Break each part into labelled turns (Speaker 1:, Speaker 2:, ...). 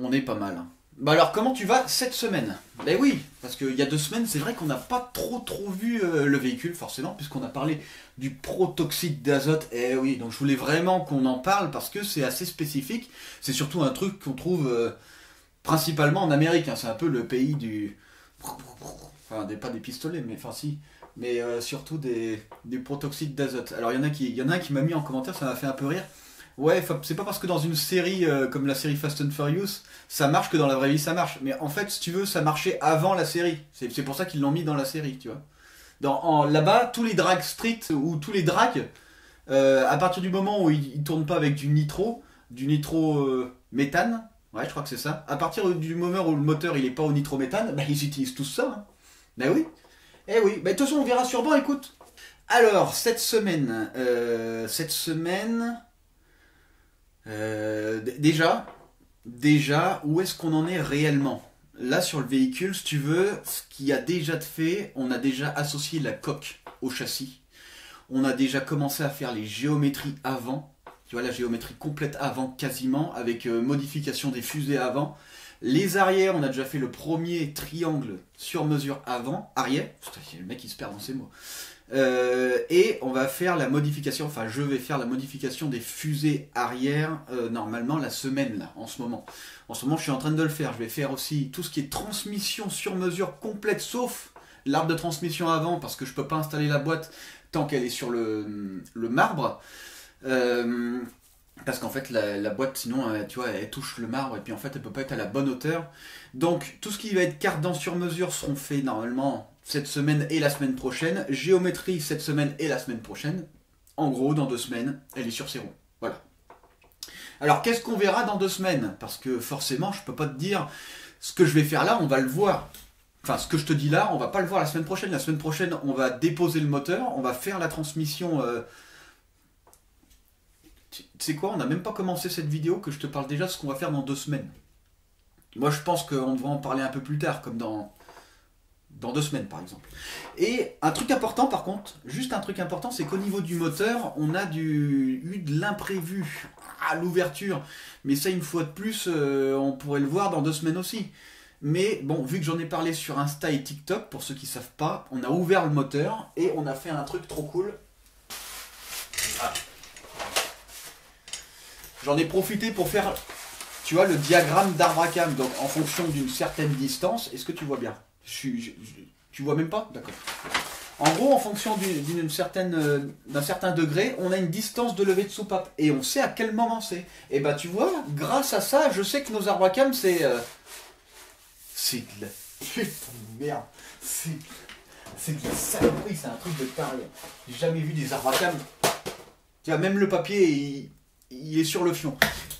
Speaker 1: On est pas mal. Hein. Bah alors, comment tu vas cette semaine? Ben oui, parce qu'il y a 2 semaines, c'est vrai qu'on n'a pas trop vu le véhicule, forcément, puisqu'on a parlé du protoxyde d'azote. Eh oui, donc je voulais vraiment qu'on en parle parce que c'est assez spécifique. C'est surtout un truc qu'on trouve principalement en Amérique. Hein. C'est un peu le pays du... Enfin, pas des pistolets, mais enfin si. Mais surtout du protoxyde d'azote. Alors il y en a un qui m'a mis en commentaire, ça m'a fait un peu rire. Ouais, c'est pas parce que dans une série comme la série Fast and Furious, ça marche que dans la vraie vie ça marche. Mais en fait, si tu veux, ça marchait avant la série. C'est pour ça qu'ils l'ont mis dans la série, tu vois. Là-bas, tous les drag street ou tous les drags, à partir du moment où ils tournent pas avec du nitro méthane, ouais, je crois que c'est ça. À partir du moment où le moteur il est pas au nitrométhane, bah, ils utilisent tous ça. Hein. Bah oui. Eh oui. Bah, de toute façon, on verra sur banc, écoute. Alors, cette semaine, déjà, où est-ce qu'on en est réellement? Là, sur le véhicule, si tu veux, ce qu'il y a déjà de fait, on a déjà associé la coque au châssis. On a déjà commencé à faire les géométries avant. Tu vois, la géométrie complète avant, quasiment, avec modification des fusées avant. Les arrières, on a déjà fait le premier triangle sur mesure avant. Arrière, putain, le mec il se perd dans ses mots. Et on va faire la modification, enfin je vais faire la modification des fusées arrière normalement la semaine là, en ce moment. En ce moment je suis en train de le faire, je vais faire aussi tout ce qui est transmission sur mesure complète sauf l'arbre de transmission avant parce que je peux pas installer la boîte tant qu'elle est sur le marbre. Parce qu'en fait la boîte sinon tu vois elle touche le marbre et puis en fait elle peut pas être à la bonne hauteur. Donc tout ce qui va être cardan sur mesure seront faits normalement cette semaine et la semaine prochaine. Géométrie cette semaine et la semaine prochaine. En gros, dans 2 semaines, elle est sur ses roues. Voilà. Alors, qu'est-ce qu'on verra dans 2 semaines? Parce que forcément, je peux pas te dire ce que je vais faire là, on va le voir. Enfin, ce que je te dis là, on va pas le voir la semaine prochaine. La semaine prochaine, on va déposer le moteur, on va faire la transmission. Tu sais quoi, on n'a même pas commencé cette vidéo que je te parle déjà de ce qu'on va faire dans 2 semaines. Moi, je pense qu'on devrait en parler un peu plus tard, comme dans 2 semaines par exemple. Et un truc important par contre, juste un truc important, c'est qu'au niveau du moteur, on a eu de l'imprévu à l'ouverture. Mais ça, une fois de plus, on pourrait le voir dans 2 semaines aussi. Mais bon, vu que j'en ai parlé sur Insta et TikTok, pour ceux qui savent pas, on a ouvert le moteur et on a fait un truc trop cool. Ah. J'en ai profité pour faire, tu vois, le diagramme d'arbre à cam. Donc en fonction d'une certaine distance, est-ce que tu vois bien? Tu vois même pas? D'accord. En gros, en fonction d'un certain degré, on a une distance de levée de soupape. Et on sait à quel moment c'est. Et bah tu vois, grâce à ça, je sais que nos arbres à cam, c'est de la putain de merde. C'est de la saloperie, c'est un truc de taré. J'ai jamais vu des arbres à cam. Tu vois, même le papier, il est sur le fion.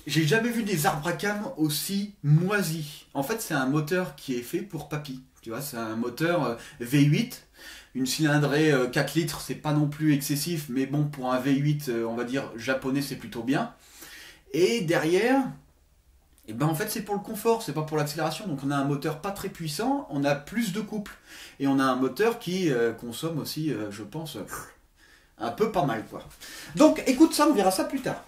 Speaker 1: J'ai jamais vu des arbres à cam aussi moisis. En fait, c'est un moteur qui est fait pour papy. Tu vois, c'est un moteur V8, une cylindrée 4 litres, c'est pas non plus excessif, mais bon, pour un V8, on va dire japonais, c'est plutôt bien. Et derrière, et ben en fait, c'est pour le confort, c'est pas pour l'accélération. Donc on a un moteur pas très puissant, on a plus de couple. Et on a un moteur qui consomme aussi, je pense, un peu pas mal, quoi. Donc écoute ça, on verra ça plus tard.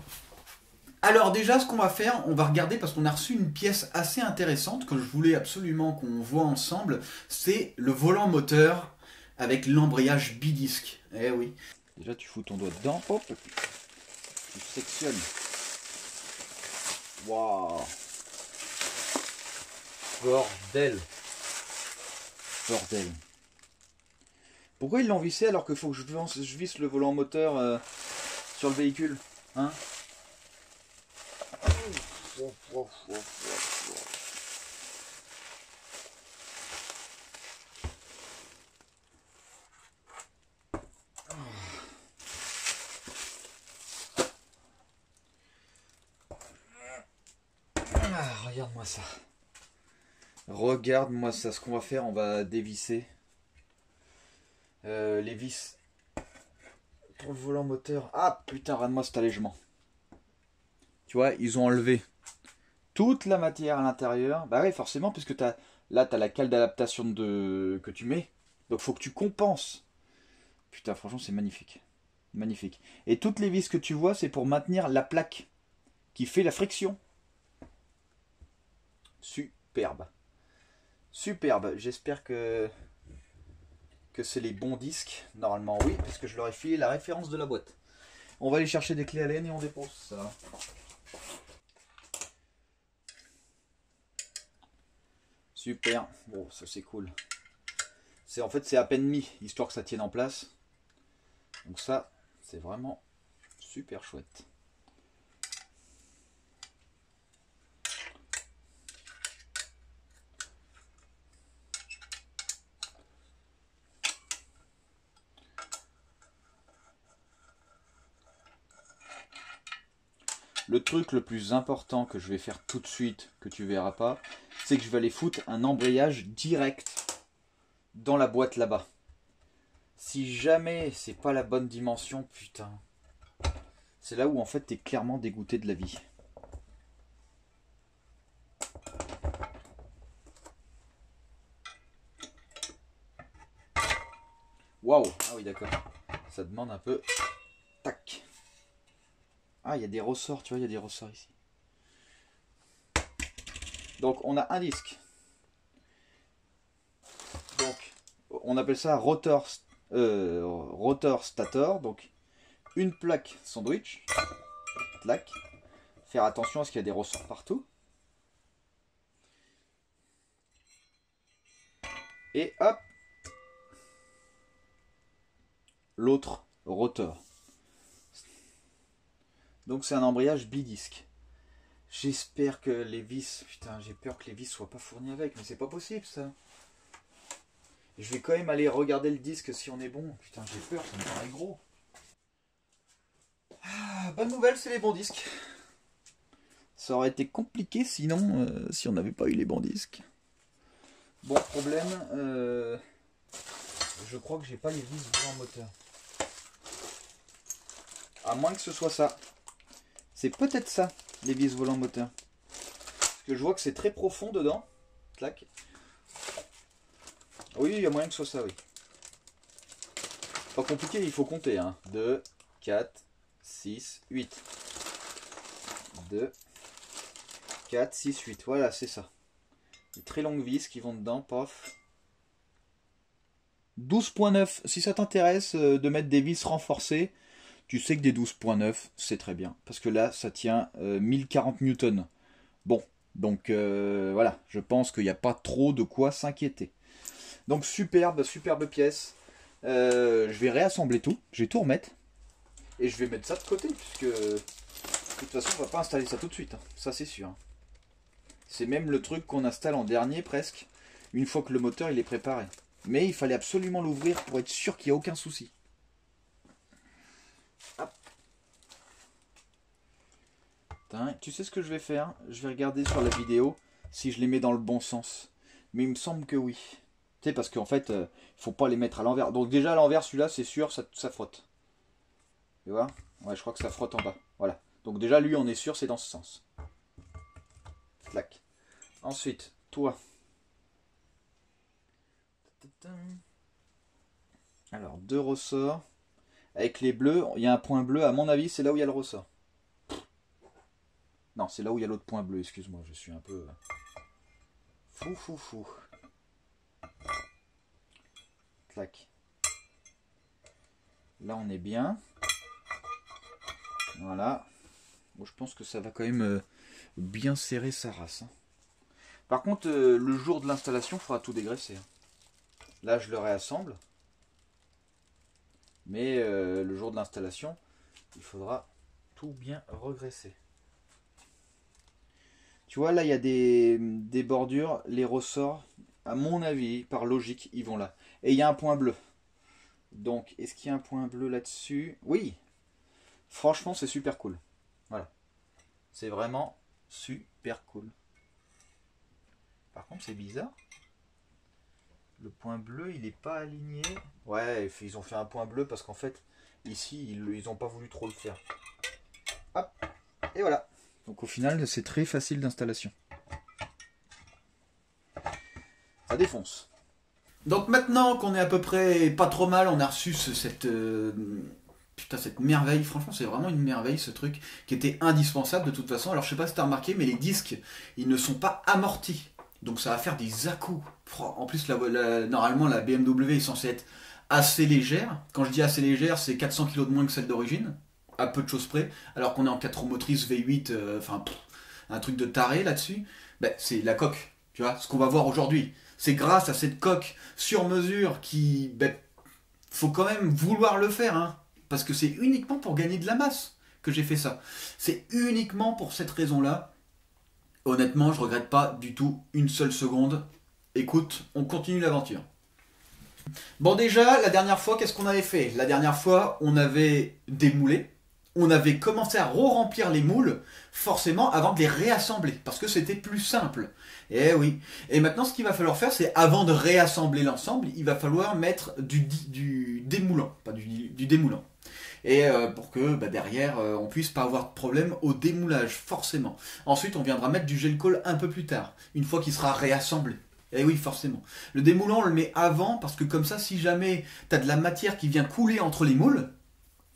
Speaker 1: Alors déjà, ce qu'on va faire, on va regarder parce qu'on a reçu une pièce assez intéressante que je voulais absolument qu'on voit ensemble. C'est le volant moteur avec l'embrayage bidisque. Eh oui. Déjà, tu fous ton doigt dedans, hop, tu sectionnes. Waouh. Bordel. Bordel. Pourquoi ils l'ont vissé alors qu'il faut que je visse le volant moteur sur le véhicule, hein? Regarde-moi ça. Regarde-moi ça. Ce qu'on va faire, on va dévisser les vis pour le volant moteur. Ah putain, regarde-moi cet allègement. Tu vois, ils ont enlevé toute la matière à l'intérieur. Bah oui, forcément, puisque là, tu as la cale d'adaptation que tu mets. Donc, faut que tu compenses. Putain, franchement, c'est magnifique. Magnifique. Et toutes les vis que tu vois, c'est pour maintenir la plaque qui fait la friction. Superbe. Superbe. J'espère que c'est les bons disques. Normalement oui, parce que je leur ai filé la référence de la boîte. On va aller chercher des clés Allen et on dépose ça. Super. Bon, ça c'est cool. En fait c'est à peine mis, histoire que ça tienne en place. Donc ça, c'est vraiment super chouette. Le truc le plus important que je vais faire tout de suite, que tu verras pas, c'est que je vais aller foutre un embrayage direct dans la boîte là-bas. Si jamais c'est pas la bonne dimension, putain, c'est là où en fait t'es clairement dégoûté de la vie. Waouh, ah oui d'accord, ça demande un peu. Tac. Ah, il y a des ressorts, tu vois, il y a des ressorts ici. Donc, on a un disque. Donc, on appelle ça rotor stator. Donc, une plaque sandwich. Plaque. Faire attention à ce qu'il y a des ressorts partout. Et hop. L'autre rotor. Donc, c'est un embrayage bidisque. J'espère que les vis... Putain, j'ai peur que les vis soient pas fournies avec. Mais c'est pas possible, ça. Je vais quand même aller regarder le disque si on est bon. Putain, j'ai peur, ça me paraît gros. Ah, bonne nouvelle, c'est les bons disques. Ça aurait été compliqué sinon, si on n'avait pas eu les bons disques. Bon, problème, je crois que j'ai pas les vis volant moteur. À moins que ce soit ça. C'est peut-être ça, les vis volant moteur. Parce que je vois que c'est très profond dedans. Clac. Oui, il y a moyen que ce soit ça, oui. Pas compliqué, il faut compter. Hein. 2, 4, 6, 8. 2, 4, 6, 8. Voilà, c'est ça. Des très longues vis qui vont dedans, paf. 12.9. Si ça t'intéresse de mettre des vis renforcées, tu sais que des 12.9, c'est très bien. Parce que là, ça tient 1040 newtons. Bon, donc voilà, je pense qu'il n'y a pas trop de quoi s'inquiéter. Donc superbe, superbe pièce. Je vais réassembler tout. Je vais tout remettre. Et je vais mettre ça de côté. Puisque de toute façon, on va pas installer ça tout de suite. Hein. Ça, c'est sûr. C'est même le truc qu'on installe en dernier presque. Une fois que le moteur il est préparé. Mais il fallait absolument l'ouvrir pour être sûr qu'il n'y a aucun souci. Hop. Tu sais ce que je vais faire? Je vais regarder sur la vidéo si je les mets dans le bon sens. Mais il me semble que oui. Tu sais, parce qu'en fait, il faut pas les mettre à l'envers. Donc déjà à l'envers, celui-là, c'est sûr, ça frotte. Tu vois? Ouais, je crois que ça frotte en bas. Voilà. Donc déjà, lui, on est sûr, c'est dans ce sens. Clac. Ensuite, toi. Alors, 2 ressorts. Avec les bleus, il y a un point bleu. À mon avis, c'est là où il y a le ressort. Non, c'est là où il y a l'autre point bleu. Excuse-moi, je suis un peu... fou. Clac. Là, on est bien. Voilà. Bon, je pense que ça va quand même bien serrer sa race. Hein. Par contre, le jour de l'installation, il faudra tout dégraisser. Hein. Là, je le réassemble. Mais le jour de l'installation, il faudra tout bien regresser. Tu vois, là, il y a des bordures. Les ressorts, à mon avis, par logique, ils vont là. Et il y a un point bleu. Donc, est-ce qu'il y a un point bleu là-dessus? Oui. Franchement, c'est super cool. Voilà. C'est vraiment super cool. Par contre, c'est bizarre. Le point bleu, il n'est pas aligné. Ouais, ils ont fait un point bleu parce qu'en fait, ici, ils n'ont pas voulu trop le faire. Hop. Et voilà. Donc au final, c'est très facile d'installation. Ça défonce. Donc maintenant qu'on est à peu près pas trop mal, on a reçu cette Putain, cette merveille, franchement, c'est vraiment une merveille ce truc qui était indispensable de toute façon. Alors, je sais pas si t'as remarqué, mais les disques, ils ne sont pas amortis. Donc, ça va faire des à-coups. En plus, normalement, la BMW est censée être assez légère. Quand je dis assez légère, c'est 400 kg de moins que celle d'origine, à peu de choses près. Alors qu'on est en 4 roues motrices V8, un truc de taré là-dessus. Ben, c'est la coque, tu vois, ce qu'on va voir aujourd'hui. C'est grâce à cette coque sur mesure qui, ben, faut quand même vouloir le faire, hein. Parce que c'est uniquement pour gagner de la masse que j'ai fait ça. C'est uniquement pour cette raison-là. Honnêtement, je regrette pas du tout une seule seconde. Écoute, on continue l'aventure. Bon, déjà, la dernière fois, qu'est-ce qu'on avait fait? La dernière fois, on avait démoulé. On avait commencé à re-remplir les moules, forcément, avant de les réassembler. Parce que c'était plus simple. Eh oui. Et maintenant, ce qu'il va falloir faire, c'est, avant de réassembler l'ensemble, il va falloir mettre du démoulant. Pas du démoulant. Et pour que derrière on puisse pas avoir de problème au démoulage, forcément. Ensuite on viendra mettre du gel colle un peu plus tard, une fois qu'il sera réassemblé. Et oui, forcément. Le démoulant on le met avant, parce que comme ça, si jamais tu as de la matière qui vient couler entre les moules,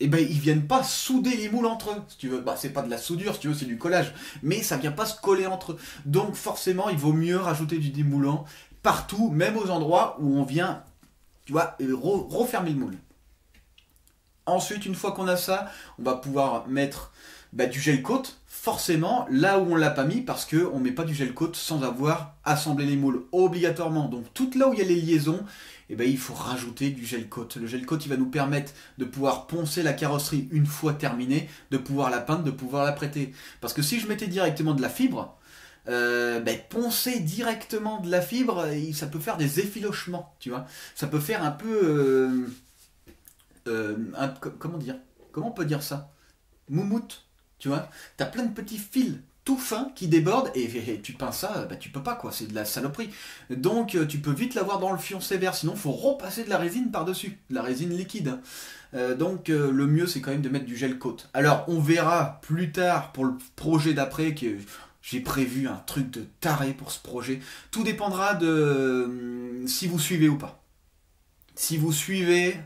Speaker 1: eh ben ils viennent pas souder les moules entre eux, si tu veux. C'est pas de la soudure, si tu veux, c'est du collage, mais ça vient pas se coller entre eux. Donc forcément il vaut mieux rajouter du démoulant partout, même aux endroits où on vient, tu vois, refermer le moule. Ensuite, une fois qu'on a ça, on va pouvoir mettre du gel coat, forcément, là où on l'a pas mis, parce qu'on ne met pas du gel coat sans avoir assemblé les moules, obligatoirement. Donc, tout là où il y a les liaisons, il faut rajouter du gel coat. Le gel coat, il va nous permettre de pouvoir poncer la carrosserie une fois terminée, de pouvoir la peindre, de pouvoir la prêter. Parce que si je mettais directement de la fibre, poncer directement de la fibre, ça peut faire des effilochements, tu vois. Ça peut faire un peu... comment dire? Comment on peut dire ça? Moumoute, tu vois? T'as plein de petits fils tout fins qui débordent et tu peins ça, tu peux pas quoi, c'est de la saloperie. Donc tu peux vite l'avoir dans le fion sévère, sinon faut repasser de la résine par-dessus, de la résine liquide. Donc le mieux c'est quand même de mettre du gel coat. Alors on verra plus tard pour le projet d'après que j'ai prévu un truc de taré pour ce projet. Tout dépendra de si vous suivez ou pas. Si vous suivez...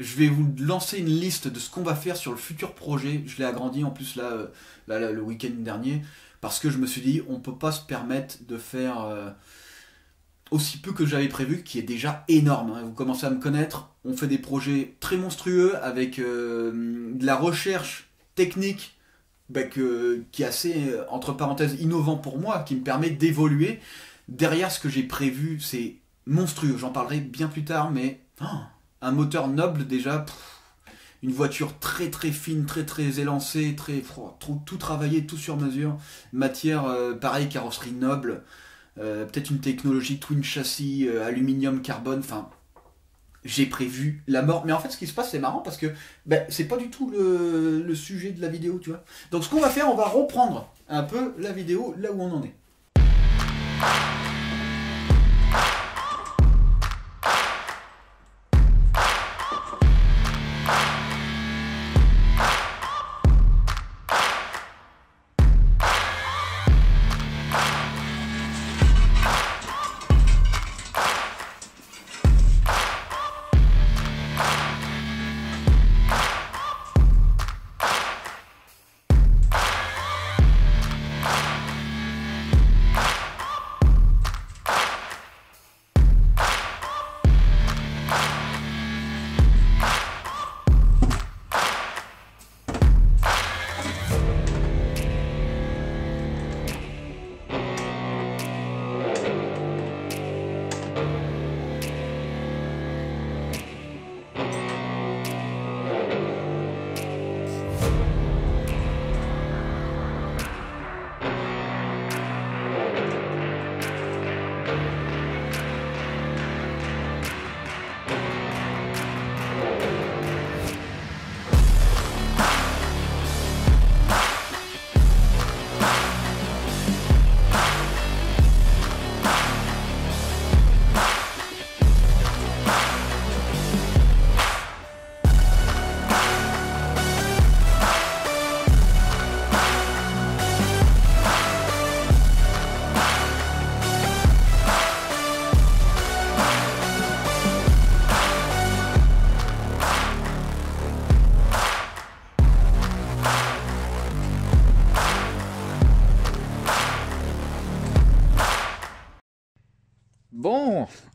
Speaker 1: Je vais vous lancer une liste de ce qu'on va faire sur le futur projet. Je l'ai agrandi en plus là, le week-end dernier. Parce que je me suis dit, on ne peut pas se permettre de faire aussi peu que j'avais prévu, qui est déjà énorme. Hein. Vous commencez à me connaître. On fait des projets très monstrueux avec de la recherche technique qui est assez, entre parenthèses, innovant pour moi, qui me permet d'évoluer. Derrière ce que j'ai prévu, c'est monstrueux. J'en parlerai bien plus tard, mais... un moteur noble déjà, une voiture très très fine, très très élancée, tout travaillé, tout sur mesure, matière pareil, carrosserie noble, peut-être une technologie twin châssis, aluminium, carbone, enfin j'ai prévu la mort. Mais en fait ce qui se passe c'est marrant parce que c'est pas du tout le sujet de la vidéo, tu vois. Donc ce qu'on va faire, on va reprendre un peu la vidéo là où on en est.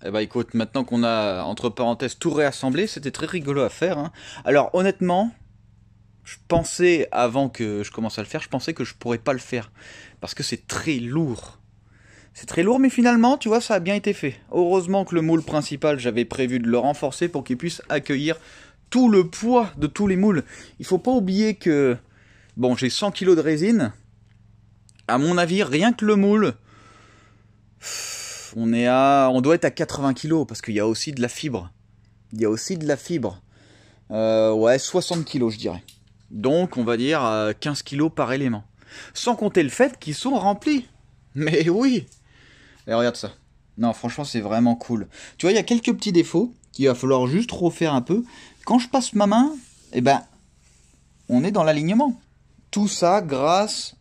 Speaker 1: Eh ben écoute, maintenant qu'on a, entre parenthèses, tout réassemblé, c'était très rigolo à faire. Hein. Alors honnêtement, je pensais, avant que je commence à le faire, je pensais que je pourrais pas le faire. Parce que c'est très lourd. C'est très lourd, mais finalement, tu vois, ça a bien été fait. Heureusement que le moule principal, j'avais prévu de le renforcer pour qu'il puisse accueillir tout le poids de tous les moules. Il faut pas oublier que, bon, j'ai 100 kg de résine. À mon avis, rien que le moule, on doit être à 80 kg parce qu'il y a aussi de la fibre. Il y a aussi de la fibre. Ouais, 60 kg, je dirais. Donc, on va dire 15 kg par élément. Sans compter le fait qu'ils sont remplis. Mais oui. Et regarde ça. Non, franchement, c'est vraiment cool. Tu vois, il y a quelques petits défauts qu'il va falloir juste refaire un peu. Quand je passe ma main, eh ben, on est dans l'alignement. Tout ça grâce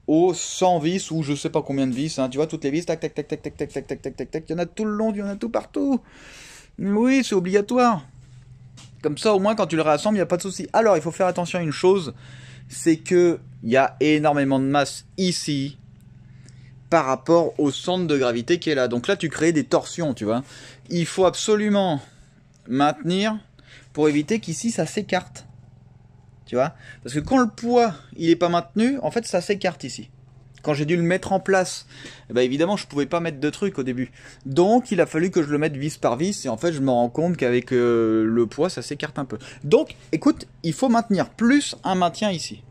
Speaker 1: aux 100 vis ou je sais pas combien de vis. Hein. Tu vois, toutes les vis, tac, tac, tac, tac, tac, tac, tac, tac, tac, tac, tac. Il y en a tout le long, il y en a tout partout. Oui, c'est obligatoire. Comme ça, au moins, quand tu le réassembles, il n'y a pas de souci. Alors, il faut faire attention à une chose, c'est que il y a énormément de masse ici par rapport au centre de gravité qui est là. Donc là, tu crées des torsions, tu vois. Il faut absolument maintenir pour éviter qu'ici, ça s'écarte. Tu vois? Parce que quand le poids, il n'est pas maintenu, en fait, ça s'écarte ici. Quand j'ai dû le mettre en place, eh ben évidemment, je pouvais pas mettre de trucs au début. Donc, il a fallu que je le mette vis par vis. Et en fait, je me rends compte qu'avec le poids, ça s'écarte un peu. Donc, écoute, il faut maintenir plus un maintien ici.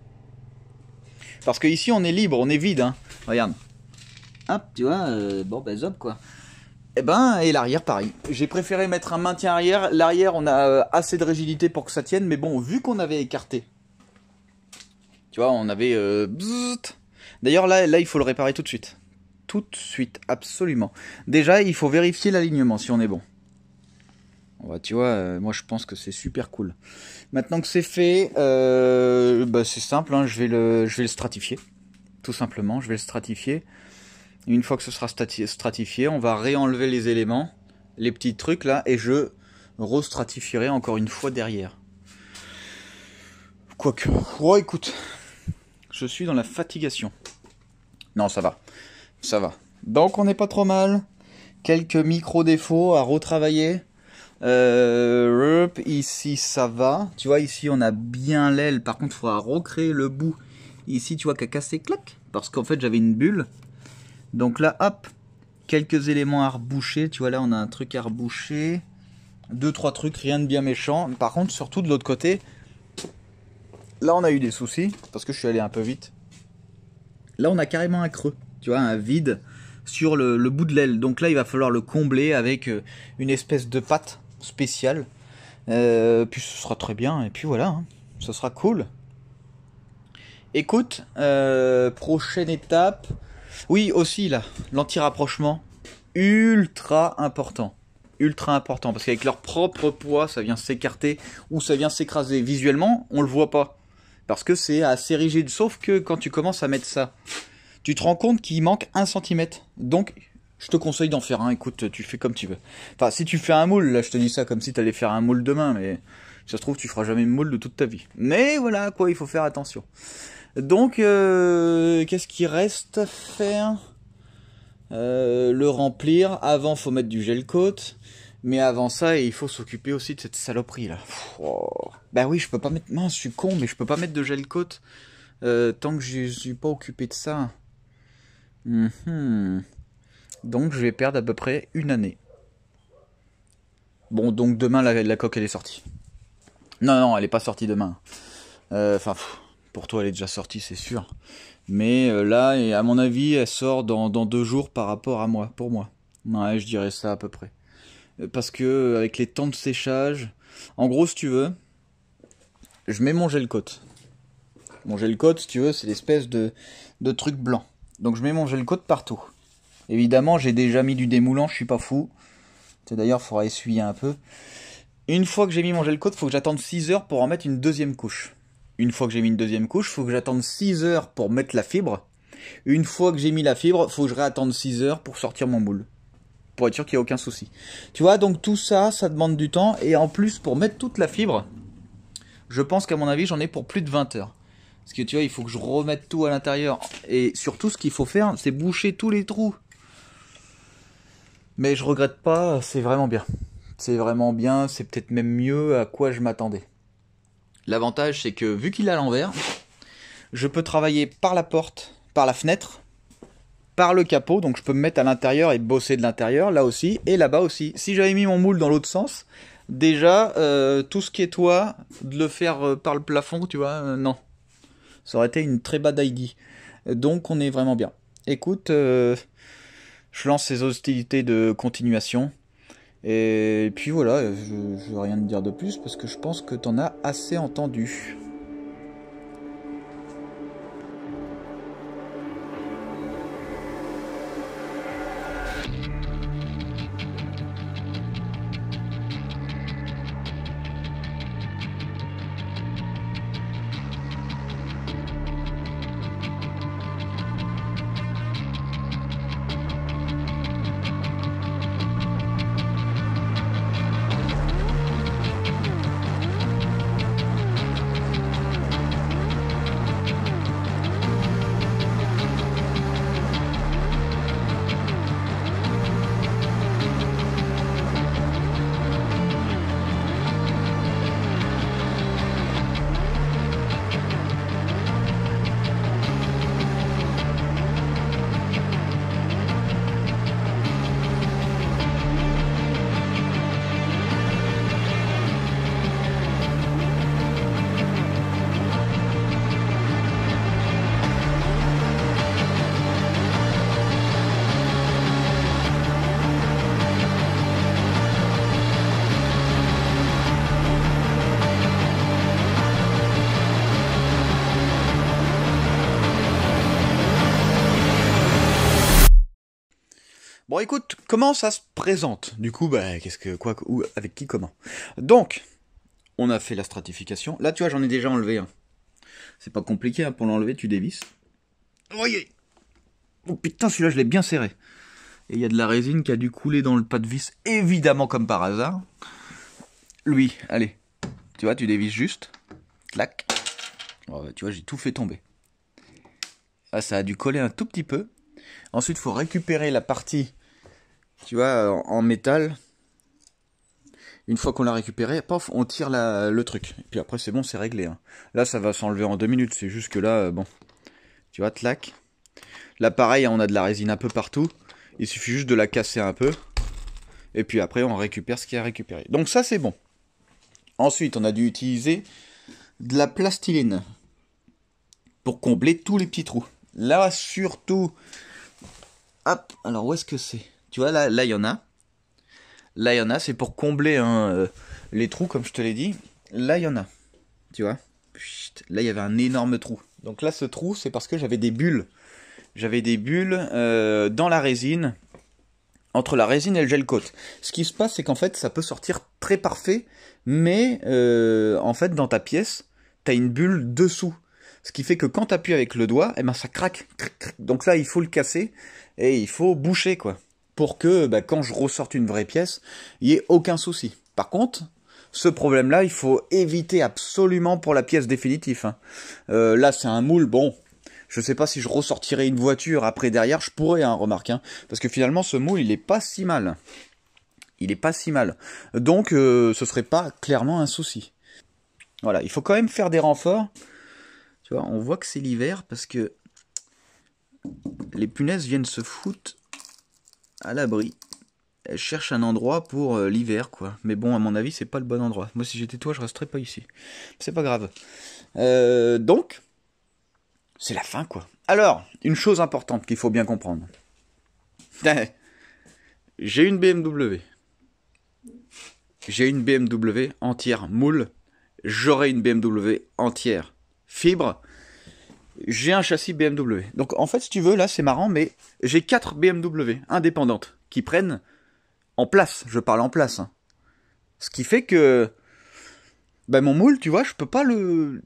Speaker 1: Parce que ici, on est libre, on est vide. Hein. Regarde. Hop, tu vois, bon, ben zop, quoi. Et ben, et l'arrière, pareil. J'ai préféré mettre un maintien arrière. L'arrière, on a assez de rigidité pour que ça tienne. Mais bon, vu qu'on avait écarté, tu vois, on avait... D'ailleurs, là, il faut le réparer tout de suite. Tout de suite, absolument. Déjà, il faut vérifier l'alignement, si on est bon. Ouais, tu vois, moi, je pense que c'est super cool. Maintenant que c'est fait, bah, c'est simple, hein, je vais le stratifier. Tout simplement, je vais le stratifier. Une fois que ce sera stratifié, on va réenlever les éléments, les petits trucs là, et je restratifierai encore une fois derrière. Quoique, oh écoute, je suis dans la fatigation. Non, ça va, ça va. Donc on n'est pas trop mal. Quelques micro-défauts à retravailler. Ici ça va. Tu vois, ici on a bien l'aile. Par contre, il faudra recréer le bout. Ici, tu vois qu'à casser, clac. Parce qu'en fait, j'avais une bulle. Donc là, hop, quelques éléments à reboucher. Tu vois, là, on a un truc à reboucher. 2-3 trucs, rien de bien méchant. Par contre, surtout de l'autre côté, là, on a eu des soucis. Parce que je suis allé un peu vite. Là, on a carrément un creux. Tu vois, un vide sur le bout de l'aile. Donc là, il va falloir le combler avec une espèce de pâte spéciale. Puis ce sera très bien. Et puis voilà, hein, ce sera cool. Écoute, prochaine étape... Oui, aussi là, l'anti-rapprochement, ultra important. Ultra important, parce qu'avec leur propre poids, ça vient s'écarter ou ça vient s'écraser. Visuellement, on le voit pas, parce que c'est assez rigide. Sauf que quand tu commences à mettre ça, tu te rends compte qu'il manque 1 cm. Donc, je te conseille d'en faire un. Écoute, tu fais comme tu veux. Enfin, si tu fais un moule, là je te dis ça comme si tu allais faire un moule demain, mais si ça se trouve, tu feras jamais de moule de toute ta vie. Mais voilà, quoi, il faut faire attention. Donc, qu'est-ce qu'il reste à faire? Le remplir. Avant, faut mettre du gel coat. Mais avant ça, il faut s'occuper aussi de cette saloperie là. Oh. Bah oui, je peux pas mettre... Mince, je suis con, mais je peux pas mettre de gel coat tant que je suis pas occupé de ça. Donc, je vais perdre à peu près 1 année. Bon, donc demain, la coque, elle est sortie. Non, elle est pas sortie demain. Enfin... Pour toi, elle est déjà sortie, c'est sûr. Mais là, et à mon avis, elle sort dans 2 jours par rapport à moi, pour moi. Ouais, je dirais ça à peu près. Parce que avec les temps de séchage, en gros, si tu veux, je mets mon gel coat. Mon gel coat, si tu veux, c'est l'espèce de truc blanc. Donc je mets mon gel coat partout. Évidemment, j'ai déjà mis du démoulant, je suis pas fou. D'ailleurs, il faudra essuyer un peu. Une fois que j'ai mis mon gel coat, il faut que j'attende 6 heures pour en mettre une deuxième couche. Une fois que j'ai mis une deuxième couche, il faut que j'attende 6 heures pour mettre la fibre. Une fois que j'ai mis la fibre, il faut que je réattende 6 heures pour sortir mon moule. Pour être sûr qu'il n'y a aucun souci. Tu vois, donc tout ça, ça demande du temps. Et en plus, pour mettre toute la fibre, je pense qu'à mon avis, j'en ai pour plus de 20 heures. Parce que tu vois, il faut que je remette tout à l'intérieur. Et surtout, ce qu'il faut faire, c'est boucher tous les trous. Mais je regrette pas, c'est vraiment bien. C'est vraiment bien, c'est peut-être même mieux à quoi je m'attendais. L'avantage, c'est que vu qu'il est à l'envers, je peux travailler par la porte, par la fenêtre, par le capot, donc je peux me mettre à l'intérieur et bosser de l'intérieur, là aussi, et là-bas aussi. Si j'avais mis mon moule dans l'autre sens, déjà, tout ce qui est toit, de le faire par le plafond, tu vois, non. Ça aurait été une très bad idea. Donc on est vraiment bien. Écoute, je lance ces hostilités de continuation. Et puis voilà, je ne veux rien te dire de plus parce que je pense que t'en as assez entendu. Bon écoute, comment ça se présente? Du coup, bah qu'est-ce que quoi où, avec qui comment? Donc, on a fait la stratification. Là, tu vois, j'en ai déjà enlevé un. C'est pas compliqué, hein, pour l'enlever, tu dévisses. Voyez. Oh putain, celui-là, je l'ai bien serré. Et il y a de la résine qui a dû couler dans le pas de vis, évidemment comme par hasard. Lui, allez. Tu vois, tu dévisses juste. Clac. Oh, tu vois, j'ai tout fait tomber. Ah, ça a dû coller un tout petit peu. Ensuite, il faut récupérer la partie, tu vois, en métal. Une fois qu'on l'a récupéré, paf, on tire le truc. Et puis après, c'est bon, c'est réglé. Hein. Là, ça va s'enlever en 2 minutes. C'est juste que là, bon, tu vois, tlac. Là, pareil, on a de la résine un peu partout. Il suffit juste de la casser un peu. Et puis après, on récupère ce qu'il y a à récupérer. Donc ça, c'est bon. Ensuite, on a dû utiliser de la plastiline pour combler tous les petits trous. Là, surtout... Hop, alors où est-ce que c'est? Tu vois, là, il y en a. Là, il y en a, c'est pour combler hein, les trous, comme je te l'ai dit. Là, il y en a. Tu vois? Chut, là, il y avait un énorme trou. Donc là, ce trou, c'est parce que j'avais des bulles. J'avais des bulles dans la résine, entre la résine et le gel coat. Ce qui se passe, c'est qu'en fait, ça peut sortir très parfait, mais en fait, dans ta pièce, tu as une bulle dessous. Ce qui fait que quand tu appuies avec le doigt, eh ben, ça craque. Donc là, il faut le casser et il faut boucher, quoi. Pour que bah, quand je ressorte une vraie pièce, il n'y ait aucun souci. Par contre, ce problème-là, il faut éviter absolument pour la pièce définitive. Hein. Là, c'est un moule, bon, je sais pas si je ressortirais une voiture après derrière, je pourrais, hein, remarque. Hein, parce que finalement, ce moule, il est pas si mal. Il est pas si mal. Donc, ce serait pas clairement un souci. Voilà, il faut quand même faire des renforts. Tu vois, on voit que c'est l'hiver parce que les punaises viennent se foutre à l'abri. Elles cherchent un endroit pour l'hiver, quoi. Mais bon, à mon avis, c'est pas le bon endroit. Moi, si j'étais toi, je resterais pas ici. C'est pas grave. Donc, c'est la fin, quoi. Alors, une chose importante qu'il faut bien comprendre. J'ai une BMW. J'ai une BMW entière moule. J'aurai une BMW entière fibre. J'ai un châssis BMW. Donc en fait, si tu veux, là c'est marrant, mais j'ai 4 BMW indépendantes qui prennent en place. Je parle en place. Hein. Ce qui fait que ben, mon moule, tu vois, je peux pas le...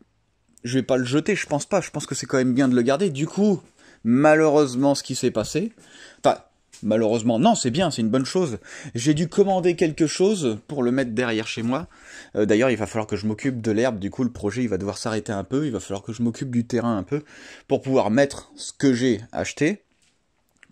Speaker 1: Je vais pas le jeter, je pense pas. Je pense que c'est quand même bien de le garder. Du coup, malheureusement, ce qui s'est passé... Enfin, malheureusement, non, c'est bien, c'est une bonne chose. J'ai dû commander quelque chose pour le mettre derrière chez moi. D'ailleurs, il va falloir que je m'occupe de l'herbe. Du coup, le projet, il va devoir s'arrêter un peu. Il va falloir que je m'occupe du terrain un peu pour pouvoir mettre ce que j'ai acheté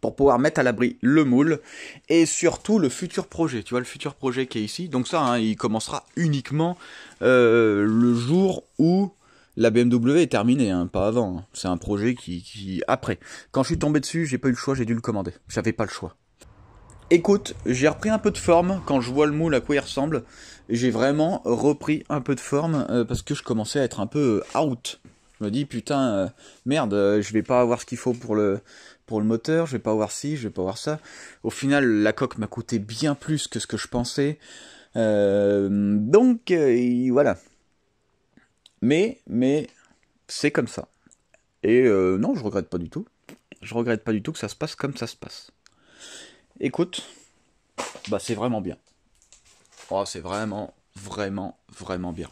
Speaker 1: pour pouvoir mettre à l'abri le moule et surtout le futur projet. Tu vois le futur projet qui est ici. Donc ça, hein, il commencera uniquement le jour où la BMW est terminée, hein, pas avant. Hein. C'est un projet qui après. Quand je suis tombé dessus, j'ai pas eu le choix, j'ai dû le commander. J'avais pas le choix. Écoute, j'ai repris un peu de forme quand je vois le moule à quoi il ressemble. J'ai vraiment repris un peu de forme parce que je commençais à être un peu out. Je me dis putain, merde, je vais pas avoir ce qu'il faut pour le moteur, je vais pas avoir ci, je vais pas avoir ça. Au final, la coque m'a coûté bien plus que ce que je pensais. Donc voilà. Mais c'est comme ça. Et non, je regrette pas du tout. Je regrette pas du tout que ça se passe comme ça se passe. Écoute, bah c'est vraiment bien. Oh, c'est vraiment bien.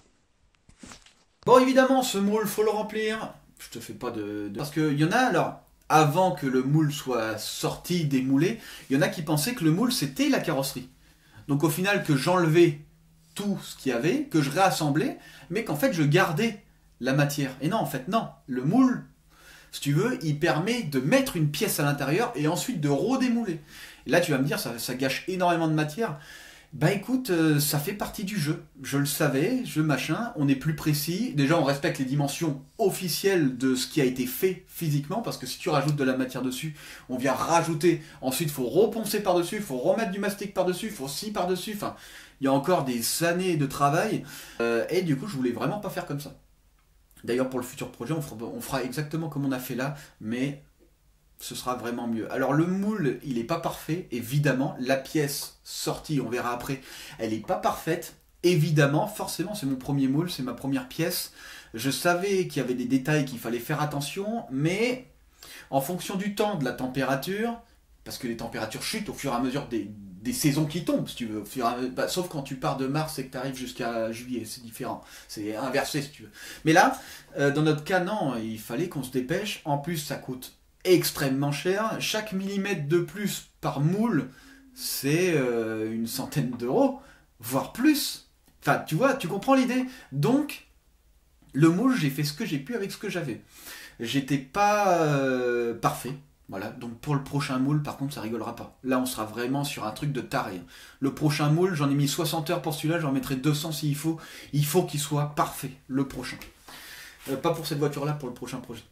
Speaker 1: Bon, évidemment, ce moule, faut le remplir. Je te fais pas de... Parce qu'il y en a, alors, avant que le moule soit sorti, démoulé, il y en a qui pensaient que le moule, c'était la carrosserie. Donc au final, que j'enlevais tout ce qu'il y avait, que je réassemblais, mais qu'en fait, je gardais la matière. Et non, en fait, non. Le moule, si tu veux, il permet de mettre une pièce à l'intérieur et ensuite de redémouler. Et là, tu vas me dire, ça gâche énormément de matière. Bah écoute, ça fait partie du jeu. Je le savais, on est plus précis. Déjà, on respecte les dimensions officielles de ce qui a été fait physiquement, parce que si tu rajoutes de la matière dessus, on vient rajouter. Ensuite, il faut reponcer par-dessus, il faut remettre du mastic par-dessus, il faut scie par-dessus. Enfin, il y a encore des années de travail. Et du coup, je voulais vraiment pas faire comme ça. D'ailleurs, pour le futur projet, on fera exactement comme on a fait là, mais ce sera vraiment mieux. Alors le moule, il n'est pas parfait, évidemment. La pièce sortie, on verra après, elle n'est pas parfaite. Évidemment, forcément, c'est mon premier moule, c'est ma première pièce. Je savais qu'il y avait des détails qu'il fallait faire attention, mais en fonction du temps, de la température, parce que les températures chutent au fur et à mesure des saisons qui tombent, si tu veux. Sauf quand tu pars de mars et que tu arrives jusqu'à juillet, c'est différent. C'est inversé, si tu veux. Mais là, dans notre cas, non, il fallait qu'on se dépêche. En plus, ça coûte extrêmement cher. Chaque millimètre de plus par moule, c'est une centaine d'euros, voire plus. Enfin, tu vois, tu comprends l'idée. Donc, le moule, j'ai fait ce que j'ai pu avec ce que j'avais. J'étais pas parfait. Voilà, donc pour le prochain moule, par contre, ça rigolera pas. Là, on sera vraiment sur un truc de taré. Le prochain moule, j'en ai mis 60 heures pour celui-là, j'en mettrai 200 s'il faut. Il faut qu'il soit parfait, le prochain. Pas pour cette voiture-là, pour le prochain projet.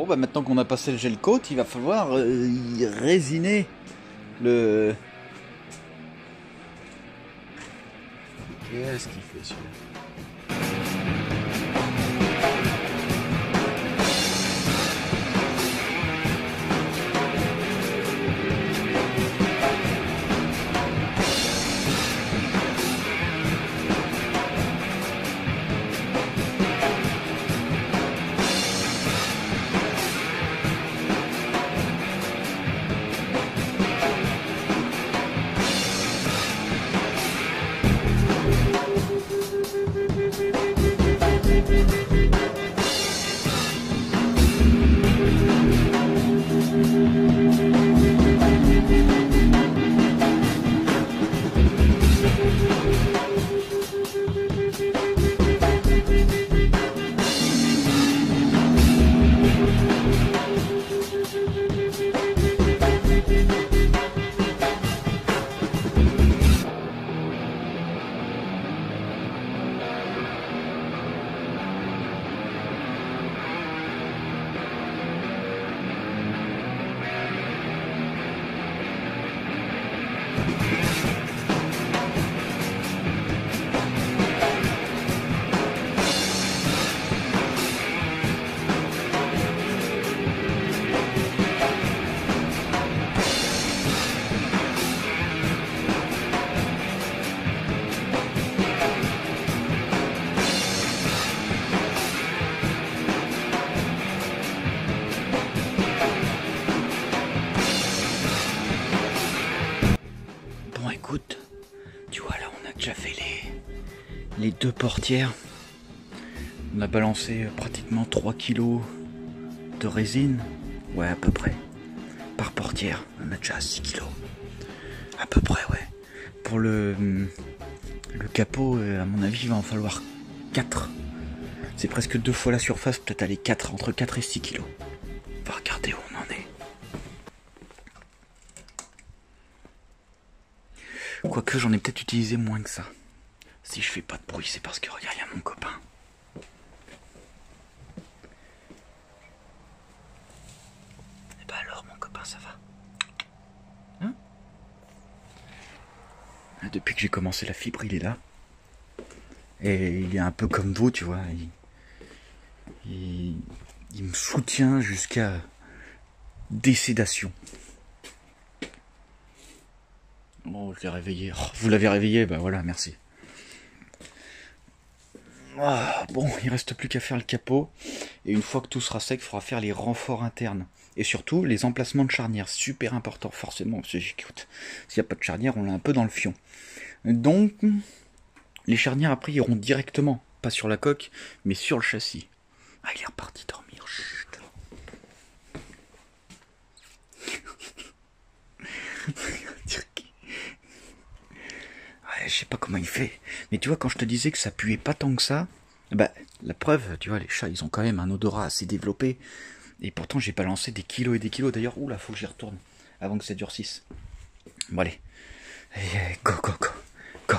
Speaker 1: bah maintenant qu'on a passé le gel coat, il va falloir y résiner le... Qu'est-ce qu'il fait celui-là? Bon écoute, tu vois là on a déjà fait les deux portières. On a balancé pratiquement 3 kilos de résine. Ouais à peu près. Par portière. On a déjà 6 kilos. À peu près ouais. Pour le capot, à mon avis il va en falloir 4. C'est presque 2 fois la surface, peut-être aller 4, entre 4 et 6 kilos. On va regarder où on en est. Quoique j'en ai peut-être utilisé moins que ça. Si je fais pas de bruit, c'est parce que regarde, il y a mon copain. Et bah alors mon copain, ça va? Hein? Depuis que j'ai commencé la fibre, il est là. Et il est un peu comme vous, tu vois. Il me soutient jusqu'à décédation. Oh, je l'ai réveillé. Oh, vous l'avez réveillé, bah voilà, merci. Ah, bon, il reste plus qu'à faire le capot. Et une fois que tout sera sec, il faudra faire les renforts internes. Et surtout, les emplacements de charnière. Super important, forcément. Parce que j'écoute. S'il n'y a pas de charnière, on l'a un peu dans le fion. Donc, les charnières, après, iront directement. Pas sur la coque, mais sur le châssis. Ah, il est reparti dormir. Chut. Je sais pas comment il fait. Mais tu vois, quand je te disais que ça puait pas tant que ça, bah, la preuve, tu vois, les chats, ils ont quand même un odorat assez développé. Et pourtant, j'ai balancé des kilos et des kilos. D'ailleurs, oula, faut que j'y retourne avant que ça durcisse. Bon, allez. Go, go, go. Go.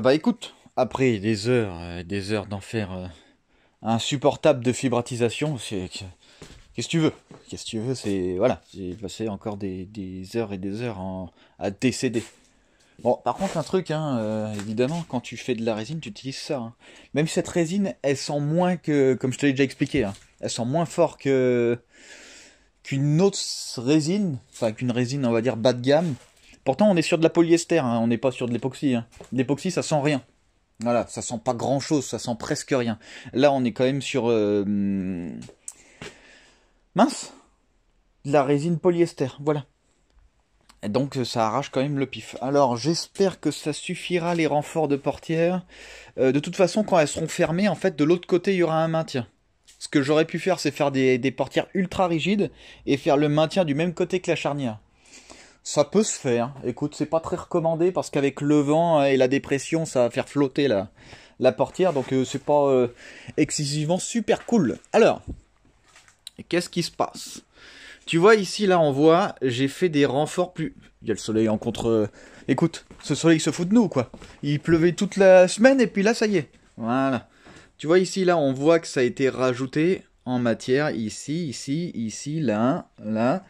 Speaker 1: Bah écoute, après des heures d'enfer insupportable de fibratisation, qu'est-ce que tu veux? Qu'est-ce que tu veux? C'est voilà, j'ai passé encore des heures et des heures à décéder. Bon, par contre, un truc, hein, évidemment, quand tu fais de la résine, tu utilises ça. Hein. Même si cette résine, elle sent moins que, comme je te l'ai déjà expliqué, hein, elle sent moins fort qu'une autre résine, enfin qu'une résine, on va dire, bas de gamme. Pourtant, on est sur de la polyester, hein, on n'est pas sur de l'époxy. Hein. L'époxy, ça sent rien. Voilà, ça sent pas grand-chose, ça sent presque rien. Là, on est quand même sur... mince, de la résine polyester, voilà. Et donc ça arrache quand même le pif. Alors j'espère que ça suffira les renforts de portière. De toute façon quand elles seront fermées, en fait de l'autre côté il y aura un maintien. Ce que j'aurais pu faire c'est faire des portières ultra rigides et faire le maintien du même côté que la charnière. Ça peut se faire. Écoute, c'est pas très recommandé parce qu'avec le vent et la dépression ça va faire flotter la portière. Donc c'est pas excessivement super cool. Alors, qu'est-ce qui se passe ? Tu vois ici, là, on voit, j'ai fait des renforts plus... Il y a le soleil en contre... Écoute, ce soleil se fout de nous, quoi. Il pleuvait toute la semaine, et puis là, ça y est. Voilà. Tu vois ici, là, on voit que ça a été rajouté en matière. Ici, ici, ici, là, là.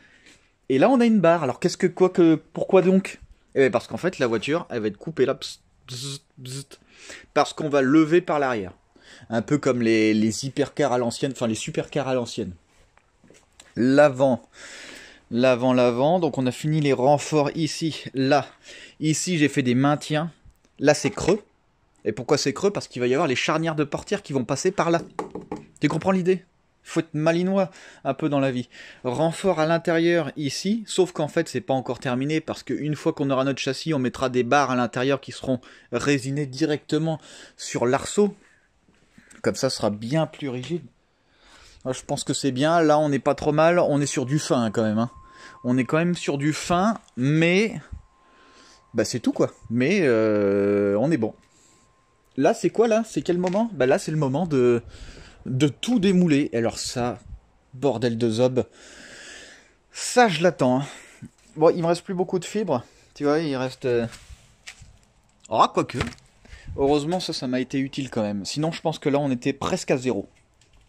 Speaker 1: Et là, on a une barre. Alors, pourquoi donc? Eh bien, parce qu'en fait, la voiture, elle va être coupée là. Psst, psst, psst, parce qu'on va lever par l'arrière. Un peu comme les hypercars à l'ancienne, enfin, les supercars à l'ancienne. L'avant, donc on a fini les renforts ici, là, ici j'ai fait des maintiens, là c'est creux, et pourquoi c'est creux? Parce qu'il va y avoir les charnières de portière qui vont passer par là, tu comprends l'idée? faut être malinois un peu dans la vie. Renfort à l'intérieur ici, sauf qu'en fait c'est pas encore terminé parce qu'une fois qu'on aura notre châssis, on mettra des barres à l'intérieur qui seront résinées directement sur l'arceau. Comme ça, sera bien plus rigide. Je pense que c'est bien. Là, on n'est pas trop mal. On est sur du fin hein, quand même. Hein. On est quand même sur du fin, mais bah c'est tout quoi. Mais on est bon. Là, c'est quoi là? C'est quel moment? Bah là, c'est le moment de tout démouler. Alors ça, bordel de zob. Ça, je l'attends. Hein. Bon, il me reste plus beaucoup de fibres. Tu vois, il reste... Ah, quoique. Heureusement, ça m'a été utile quand même. Sinon, je pense que là, on était presque à zéro.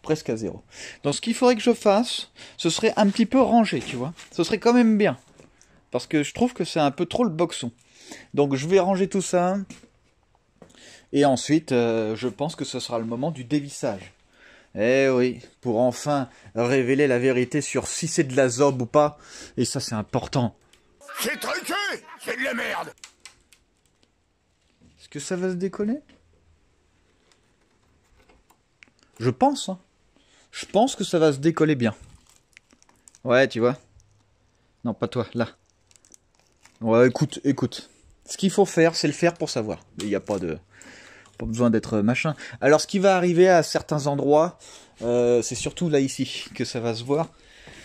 Speaker 1: Presque à zéro. Donc, ce qu'il faudrait que je fasse, ce serait un petit peu rangé, tu vois. Ce serait quand même bien. Parce que je trouve que c'est un peu trop le boxon. Donc, je vais ranger tout ça. Et ensuite, je pense que ce sera le moment du dévissage. Eh oui, pour enfin révéler la vérité sur si c'est de la zob ou pas. Et ça, c'est important.
Speaker 2: C'est truqué! C'est de la merde!
Speaker 1: Est-ce que ça va se décoller? Je pense, hein. Je pense que ça va se décoller bien. Ouais, tu vois. Non, pas toi, là. Ouais, écoute. Ce qu'il faut faire, c'est le faire pour savoir. Il n'y a pas besoin d'être machin. Alors, ce qui va arriver à certains endroits, c'est surtout là, ici, que ça va se voir.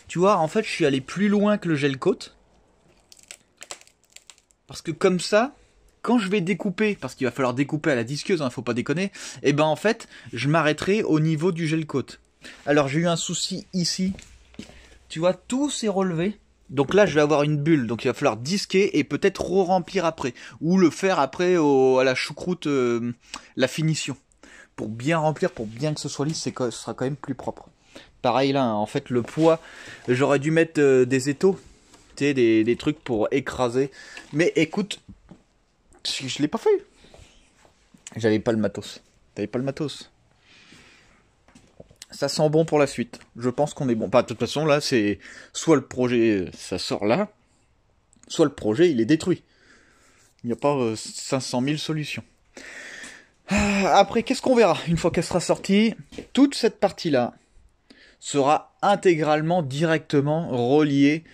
Speaker 1: Tu vois, en fait, je suis allé plus loin que le gel coat. Parce que comme ça... Quand je vais découper, parce qu'il va falloir découper à la disqueuse, hein, faut pas déconner, et ben en fait, je m'arrêterai au niveau du gel coat. Alors j'ai eu un souci ici, tu vois, tout s'est relevé. Donc là, je vais avoir une bulle, donc il va falloir disquer et peut-être re-remplir après. Ou le faire après à la choucroute, la finition. Pour bien remplir, pour bien que ce soit lisse, ce sera quand même plus propre. Pareil là, hein, en fait, le poids, j'aurais dû mettre des étaux, tu sais, des trucs pour écraser. Mais écoute... Je l'ai pas fait. J'avais pas le matos. T'avais pas le matos. Ça sent bon pour la suite. Je pense qu'on est bon. Bah, de toute façon, là, c'est soit le projet, ça sort là, soit le projet, il est détruit. Il n'y a pas 500 000 solutions. Après, qu'est-ce qu'on verra une fois qu'elle sera sortie? Toute cette partie-là sera intégralement, directement reliée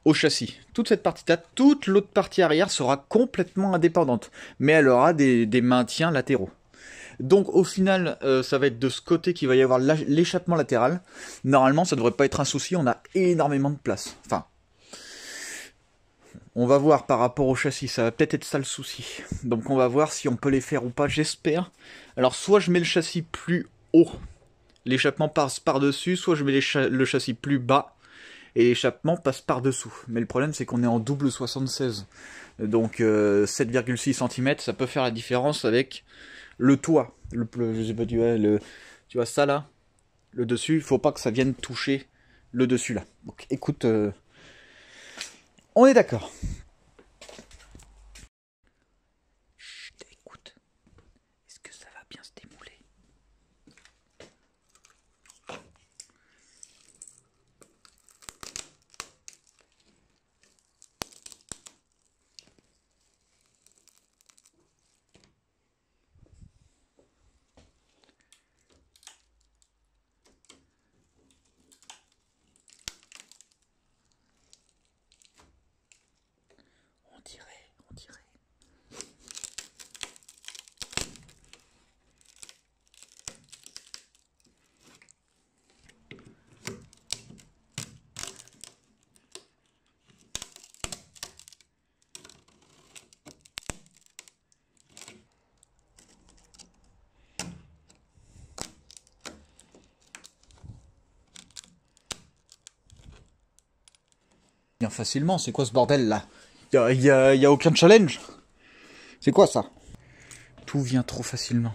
Speaker 1: au châssis. Toute cette partie-là, toute l'autre partie arrière sera complètement indépendante. Mais elle aura des maintiens latéraux. Donc au final, ça va être de ce côté qu'il va y avoir l'échappement latéral. Normalement, ça devrait pas être un souci, on a énormément de place. Enfin, on va voir par rapport au châssis, ça va peut-être être ça le souci. Donc on va voir si on peut les faire ou pas, j'espère. Alors soit je mets le châssis plus haut, l'échappement passe par-dessus, soit je mets le châssis plus bas, et l'échappement passe par-dessous. Mais le problème, c'est qu'on est en double 76. Donc 7,6 cm, ça peut faire la différence avec le toit. Je sais pas, tu vois ça là, le dessus, il faut pas que ça vienne toucher le dessus là. Donc écoute, on est d'accord. Chut, écoute. Est-ce que ça va bien se démouler? On dirait. Bien facilement, c'est quoi ce bordel là? Y a aucun challenge? C'est quoi ça? Tout vient trop facilement.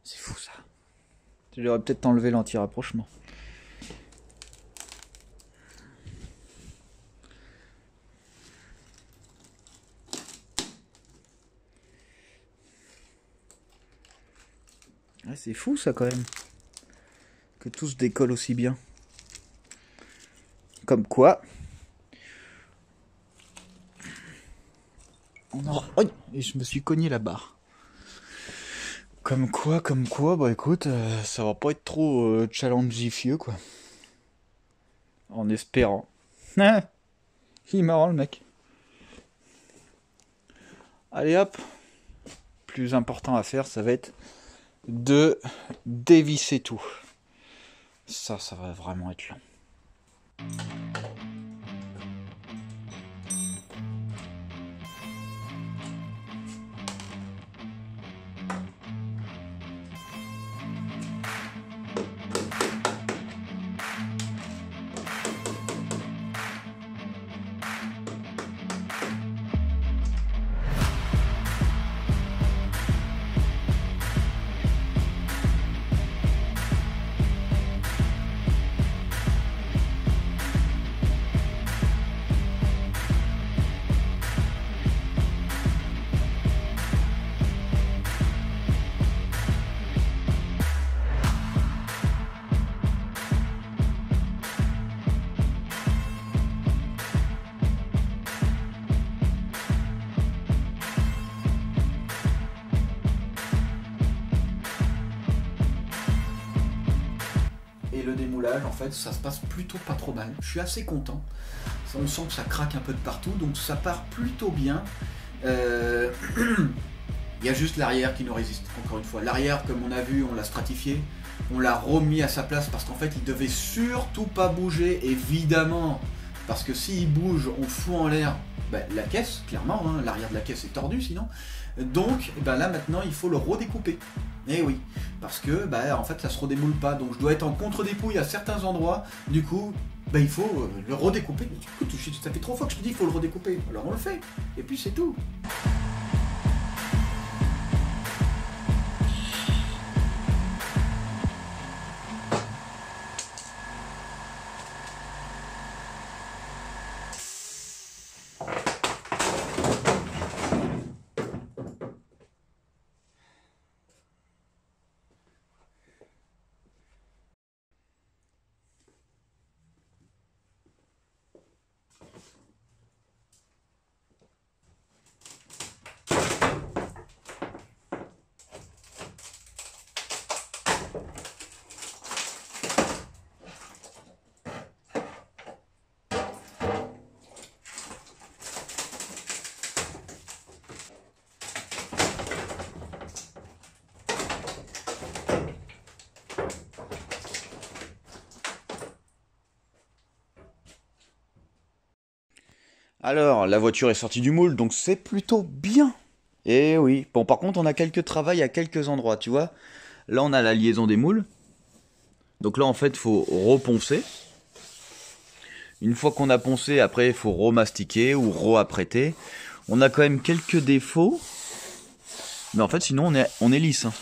Speaker 1: C'est fou ça. J'aurais peut-être enlevé l'anti-rapprochement. Ouais, c'est fou ça quand même. Que tout se décolle aussi bien. Comme quoi. On aura... Oh, et je me suis cogné la barre. Comme quoi, bah écoute, ça va pas être trop challengifieux, quoi. En espérant. Il est marrant, le mec. Allez hop. Plus important à faire, ça va être de dévisser tout. Ça va vraiment être long. Le démoulage, en fait, ça se passe plutôt pas trop mal. Je suis assez content. On sent que ça craque un peu de partout, donc ça part plutôt bien. Il y a juste l'arrière qui nous résiste, encore une fois. L'arrière, comme on a vu, on l'a stratifié. On l'a remis à sa place parce qu'en fait, il devait surtout pas bouger, évidemment. Parce que s'il bouge, on fout en l'air la caisse, clairement. Hein, l'arrière de la caisse est tordu sinon. Donc là maintenant il faut le redécouper. Et oui, parce que en fait ça se redémoule pas, donc je dois être en contre-dépouille à certains endroits, du coup il faut le redécouper. Écoute, ça fait 3 fois que je te dis qu'il faut le redécouper, alors on le fait, et puis c'est tout. Alors, la voiture est sortie du moule, donc c'est plutôt bien. Et oui. Bon, par contre, on a quelques travails à quelques endroits, tu vois. Là, on a la liaison des moules. Donc là, en fait, il faut reponcer. Une fois qu'on a poncé, après, il faut remastiquer ou re-apprêter. On a quand même quelques défauts. Mais en fait, sinon, on est lisse. Hein.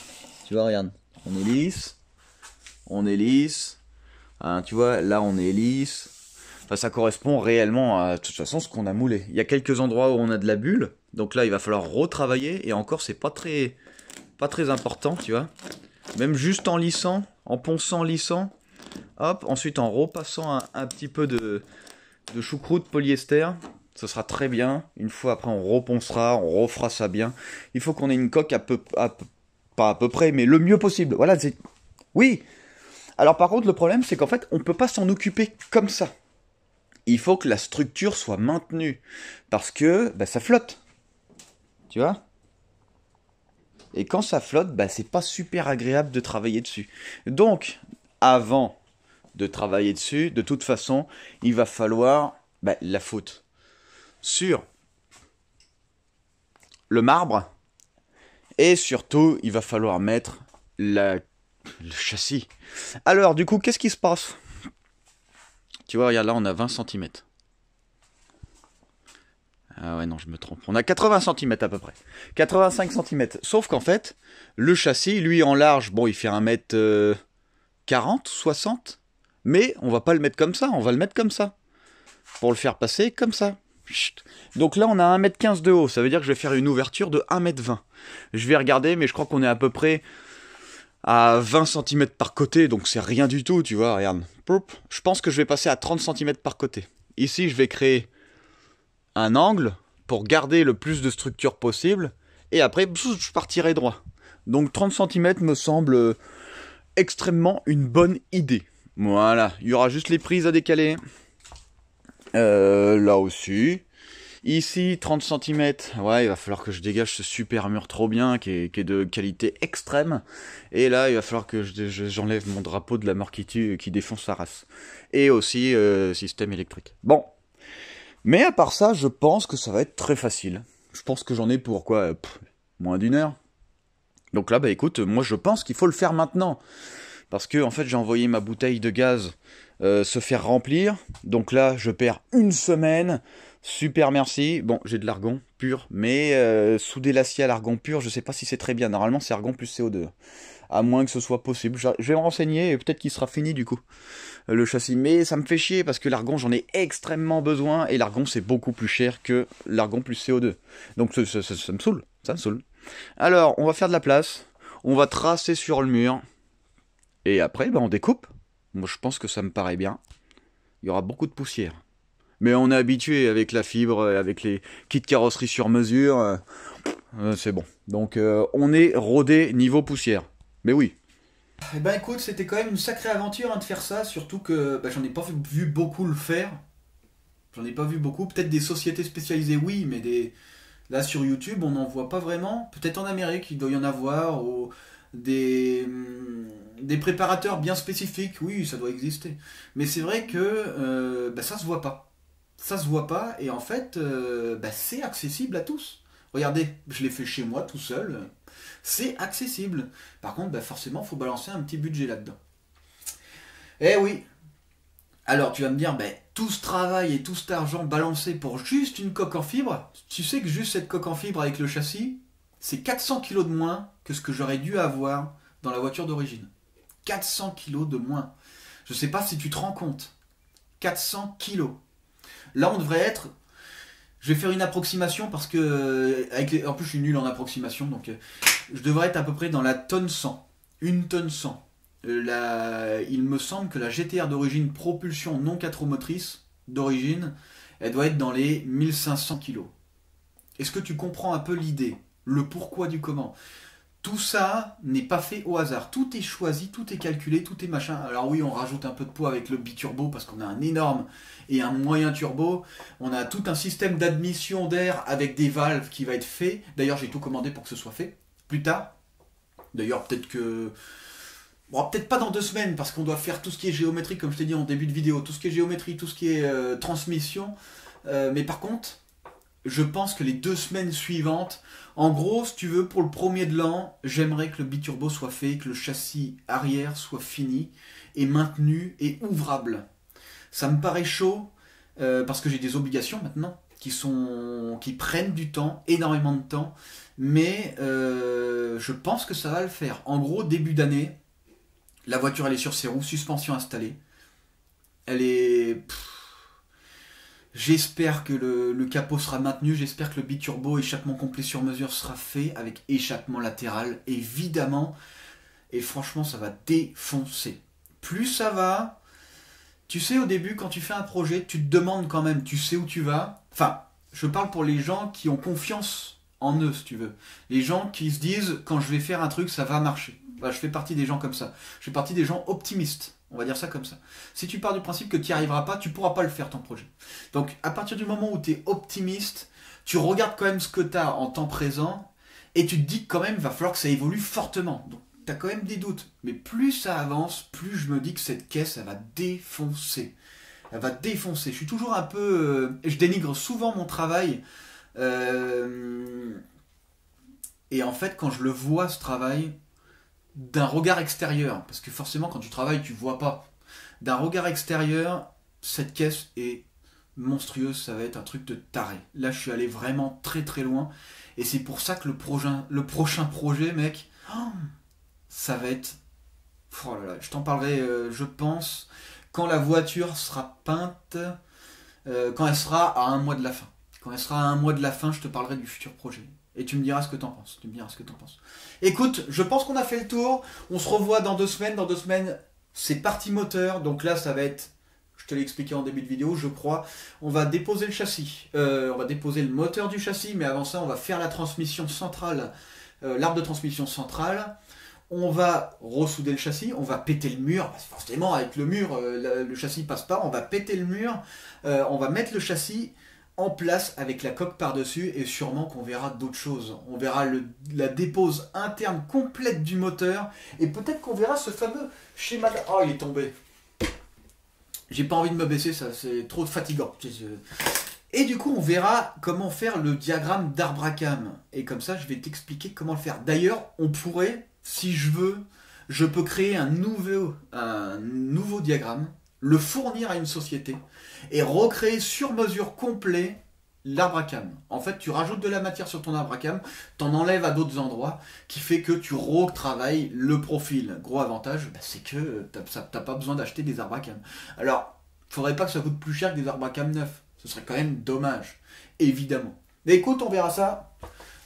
Speaker 1: Tu vois, regarde. On est lisse. On est lisse. Hein, tu vois, là, on est lisse. Enfin, ça correspond réellement à, de toute façon, ce qu'on a moulé. Il y a quelques endroits où on a de la bulle. Donc là, il va falloir retravailler. Et encore, c'est pas très important, tu vois. Même juste en lissant, en ponçant, lissant. Hop, ensuite en repassant un petit peu de choucroute polyester. Ce sera très bien. Une fois après, on reponcera, on refera ça bien. Il faut qu'on ait une coque pas à peu près, mais le mieux possible. Voilà, c'est... Oui. Alors par contre, le problème, c'est qu'en fait, on ne peut pas s'en occuper comme ça. Il faut que la structure soit maintenue. Parce que ça flotte. Tu vois ? Et quand ça flotte, c'est pas super agréable de travailler dessus. Donc, avant de travailler dessus, de toute façon, il va falloir la faute sur le marbre. Et surtout, il va falloir mettre le châssis. Alors, du coup, qu'est-ce qui se passe ? Tu vois, regarde, là, on a 20 cm. Ah ouais, non, je me trompe. On a 80 cm à peu près. 85 cm. Sauf qu'en fait, le châssis, lui, en large, bon, il fait 1m40, 60. Mais on va pas le mettre comme ça, on va le mettre comme ça. Pour le faire passer comme ça. Chut. Donc là, on a 1m15 de haut. Ça veut dire que je vais faire une ouverture de 1m20. Je vais regarder, mais je crois qu'on est à peu près à 20 cm par côté. Donc c'est rien du tout, tu vois, regarde. Je pense que je vais passer à 30 cm par côté. Ici, je vais créer un angle pour garder le plus de structure possible. Et après, je partirai droit.
Speaker 3: Donc 30 cm me semble extrêmement une bonne idée. Voilà, il y aura juste les prises à décaler. Là aussi. Ici, 30 cm. Ouais, il va falloir que je dégage ce super mur trop bien, qui est de qualité extrême. Et là, il va falloir que j'enlève mon drapeau de la mort qui défonce sa race. Et aussi, système électrique. Bon. Mais à part ça, je pense que ça va être très facile. Je pense que j'en ai pour quoi moins d'1 heure. Donc là, bah écoute, moi je pense qu'il faut le faire maintenant. Parce que, en fait, j'ai envoyé ma bouteille de gaz se faire remplir. Donc là, je perds 1 semaine. Super, merci. Bon, j'ai de l'argon pur, mais souder l'acier à l'argon pur, je sais pas si c'est très bien. Normalement, c'est argon plus CO2. À moins que ce soit possible. Je vais me renseigner et peut-être qu'il sera fini du coup, le châssis. Mais ça me fait chier parce que l'argon, j'en ai extrêmement besoin. Et l'argon, c'est beaucoup plus cher que l'argon plus CO2. Donc ça me saoule. Ça me saoule. Alors, on va faire de la place. On va tracer sur le mur. Et après, ben, on découpe. Moi, je pense que ça me paraît bien. Il y aura beaucoup de poussière. Mais on est habitué avec la fibre, avec les kits carrosserie sur mesure. C'est bon. Donc, on est rodé niveau poussière. Mais oui.
Speaker 1: Eh ben écoute, c'était quand même une sacrée aventure hein, de faire ça. Surtout que j'en ai pas vu beaucoup le faire. J'en ai pas vu beaucoup. Peut-être des sociétés spécialisées, oui, mais là sur YouTube, on n'en voit pas vraiment. Peut-être en Amérique, il doit y en avoir. Ou des préparateurs bien spécifiques, oui, ça doit exister. Mais c'est vrai que ça se voit pas. Ça se voit pas, et en fait, c'est accessible à tous. Regardez, je l'ai fait chez moi tout seul. C'est accessible. Par contre, forcément, il faut balancer un petit budget là-dedans. Eh oui. Alors, tu vas me dire, tout ce travail et tout cet argent balancé pour juste une coque en fibre, tu sais que juste cette coque en fibre avec le châssis, c'est 400 kg de moins que ce que j'aurais dû avoir dans la voiture d'origine. 400 kg de moins. Je ne sais pas si tu te rends compte. 400 kg. Là, on devrait être... Je vais faire une approximation parce que... En plus, je suis nul en approximation, donc je devrais être à peu près dans la tonne 100. 1 tonne 100. Il me semble que la GTR d'origine propulsion non 4 roues motrices d'origine, elle doit être dans les 1500 kg. Est-ce que tu comprends un peu l'idée? Le pourquoi du comment? Tout ça n'est pas fait au hasard. Tout est choisi, tout est calculé, tout est machin. Alors oui, on rajoute un peu de poids avec le biturbo parce qu'on a un énorme et un moyen turbo. On a tout un système d'admission d'air avec des valves qui va être fait. D'ailleurs, j'ai tout commandé pour que ce soit fait plus tard. D'ailleurs, peut-être que... Bon, peut-être pas dans 2 semaines parce qu'on doit faire tout ce qui est géométrie, comme je t'ai dit en début de vidéo. Tout ce qui est géométrie, tout ce qui est transmission. Mais par contre, je pense que les 2 semaines suivantes... En gros, si tu veux, pour le premier de l'an, j'aimerais que le biturbo soit fait, que le châssis arrière soit fini et maintenu et ouvrable. Ça me paraît chaud parce que j'ai des obligations maintenant qui prennent du temps, énormément de temps, mais je pense que ça va le faire. En gros, début d'année, la voiture elle est sur ses roues, suspension installée. Elle est... J'espère que le capot sera maintenu, j'espère que le biturbo échappement complet sur mesure sera fait avec échappement latéral, évidemment. Et franchement, ça va défoncer. Plus ça va, tu sais, au début, quand tu fais un projet, tu te demandes quand même, tu sais où tu vas. Enfin, je parle pour les gens qui ont confiance en eux, si tu veux. Les gens qui se disent, quand je vais faire un truc, ça va marcher. Je fais partie des gens comme ça. Je fais partie des gens optimistes. On va dire ça comme ça. Si tu pars du principe que tu n'y arriveras pas, tu ne pourras pas le faire ton projet. Donc à partir du moment où tu es optimiste, tu regardes quand même ce que tu as en temps présent et tu te dis que quand même il va falloir que ça évolue fortement. Donc tu as quand même des doutes. Mais plus ça avance, plus je me dis que cette caisse, elle va défoncer. Elle va défoncer. Je suis toujours un peu... je dénigre souvent mon travail. Et en fait, quand je le vois, ce travail... d'un regard extérieur, parce que forcément quand tu travailles tu vois pas, d'un regard extérieur, cette caisse est monstrueuse, ça va être un truc de taré. Là je suis allé vraiment très très loin, et c'est pour ça que le prochain projet, mec, ça va être... Oh là là, je t'en parlerai, je pense, quand la voiture sera peinte, quand elle sera à 1 mois de la fin. Quand elle sera à 1 mois de la fin, je te parlerai du futur projet. Et tu me diras ce que t'en penses. Écoute, je pense qu'on a fait le tour. On se revoit dans 2 semaines. Dans 2 semaines, c'est partie moteur. Donc là, ça va être... Je te l'ai expliqué en début de vidéo, je crois. On va déposer le châssis. On va déposer le moteur du châssis. Mais avant ça, on va faire la transmission centrale l'arbre de transmission centrale. On va ressouder le châssis, on va péter le mur, parce que forcément avec le mur, le châssis passe pas, on va péter le mur, on va mettre le châssis en place avec la coque par-dessus, et sûrement qu'on verra d'autres choses. On verra la dépose interne complète du moteur, et peut-être qu'on verra ce fameux schéma... Oh, il est tombé. J'ai pas envie de me baisser, ça c'est trop fatigant. Et du coup, on verra comment faire le diagramme d'arbre à cam. Et comme ça, je vais t'expliquer comment le faire. D'ailleurs, on pourrait... Si je veux, je peux créer un nouveau diagramme, le fournir à une société et recréer sur mesure complet l'arbre à cam. En fait, tu rajoutes de la matière sur ton arbre à cam, t'en enlèves à d'autres endroits, qui fait que tu retravailles le profil. Gros avantage, c'est que t'as pas besoin d'acheter des arbres à cam. Alors, faudrait pas que ça coûte plus cher que des arbres à cam neufs. Ce serait quand même dommage, évidemment. Mais écoute, on verra ça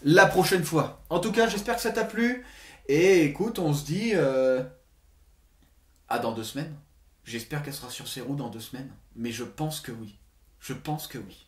Speaker 1: la prochaine fois. En tout cas, j'espère que ça t'a plu. Et écoute, on se dit à dans 2 semaines. J'espère qu'elle sera sur ses roues dans 2 semaines. Mais je pense que oui. Je pense que oui.